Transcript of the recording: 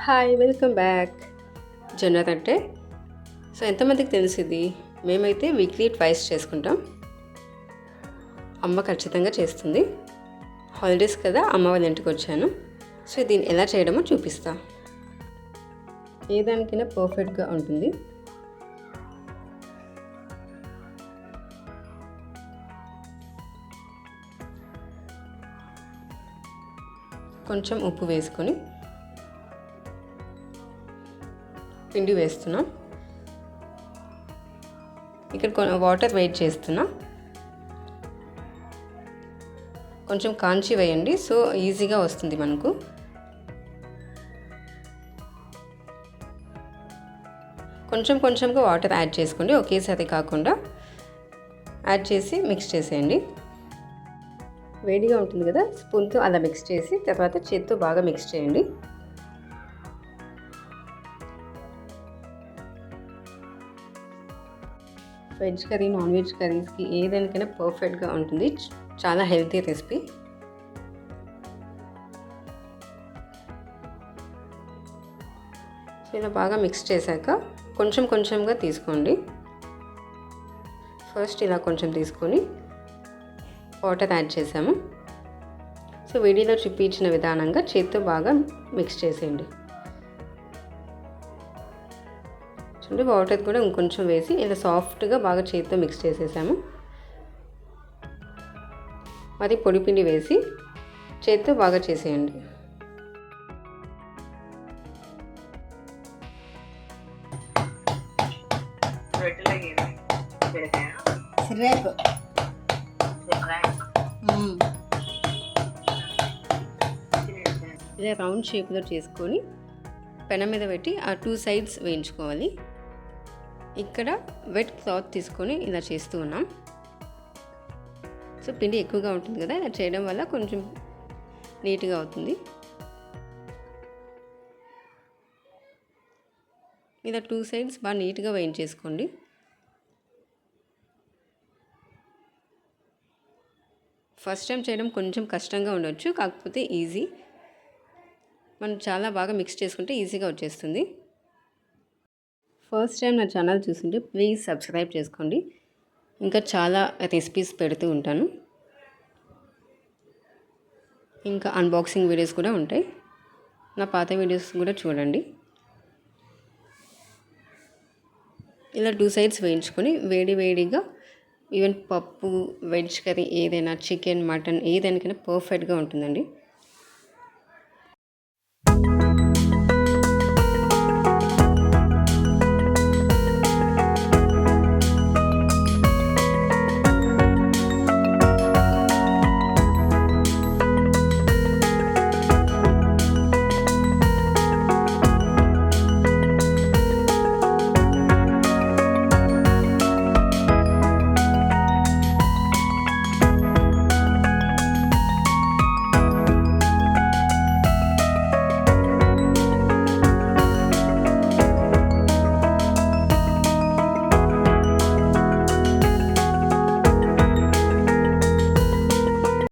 Hi welcome back. జొన్న రొట్టె. So ఎంతమందికి తెలిసింది? మేమైతే వీక్లీ ట్వైస్ చేసుకుంటాం. అమ్మ ఖచ్చితంగా చేస్తుంది. హాలిడేస్ కదా, అమ్మ వాళ్ళ ఇంటికి వచ్చాను. సో దీన్ని ఎలా చేయడమో చూపిస్తా. ఏ దానికైనా పర్ఫెక్ట్గా ఉంటుంది. కొంచెం ఉప్పు వేసుకొని పిండి వేస్తున్నా. ఇక్కడ వాటర్ వెయిట్ చేస్తున్నా. కొంచెం కాంచి వేయండి, సో ఈజీగా వస్తుంది మనకు. కొంచెం కొంచెంగా వాటర్ యాడ్ చేసుకోండి, ఒకేసారి కాకుండా యాడ్ చేసి మిక్స్ చేసేయండి. వేడిగా ఉంటుంది కదా, స్పూన్తో అలా మిక్స్ చేసి తర్వాత చేత్తో బాగా మిక్స్ చేయండి. వెజ్ కర్రీ, నాన్ వెజ్ కర్రీస్కి ఏదానికైనా పర్ఫెక్ట్గా ఉంటుంది. చాలా హెల్తీ రెసిపీ. సో ఇలా బాగా మిక్స్ చేశాక కొంచెం కొంచెంగా తీసుకోండి. ఫస్ట్ ఇలా కొంచెం తీసుకొని వాటర్ యాడ్ చేసాము. సో వీడియోలో చూపించిన విధానంగా చేత్తో బాగా మిక్స్ చేసేయండి. చూడండి, వాటర్ కూడా ఇంకొంచెం వేసి ఇలా సాఫ్ట్గా బాగా చేత్తో మిక్స్ చేసేసాము. మరి పొడిపిండి వేసి చేత్తో బాగా చేసేయండి. ఇలా రౌండ్ షేప్లో చేసుకొని పెనం మీద పెట్టి ఆ 2 సైడ్స్ వేయించుకోవాలి. ఇక్కడ వెట్ క్లాత్ తీసుకొని ఇలా చేస్తూ ఉన్నాం. సో పిండి ఎక్కువగా ఉంటుంది కదా, ఇలా చేయడం వల్ల కొంచెం నీట్గా అవుతుంది. ఇలా 2 సైడ్స్ బాగా నీట్గా వేయించేసుకోండి. ఫస్ట్ టైం చేయడం కొంచెం కష్టంగా ఉండొచ్చు, కాకపోతే ఈజీ. మనం చాలా బాగా మిక్స్ చేసుకుంటే ఈజీగా వచ్చేస్తుంది. ఫస్ట్ టైం నా ఛానల్ చూస్తుంటే ప్లీజ్ సబ్స్క్రైబ్ చేసుకోండి. ఇంకా చాలా రెసిపీస్ పెడుతూ ఉంటాను. ఇంకా అన్బాక్సింగ్ వీడియోస్ కూడా ఉంటాయి. నా పాత వీడియోస్ కూడా చూడండి. ఇలా 2 సైడ్స్ వేయించుకొని వేడిగా ఈవెన్ పప్పు, వెజ్ కర్రీ ఏదైనా, చికెన్, మటన్ ఏదైనా పర్ఫెక్ట్గా ఉంటుందండి.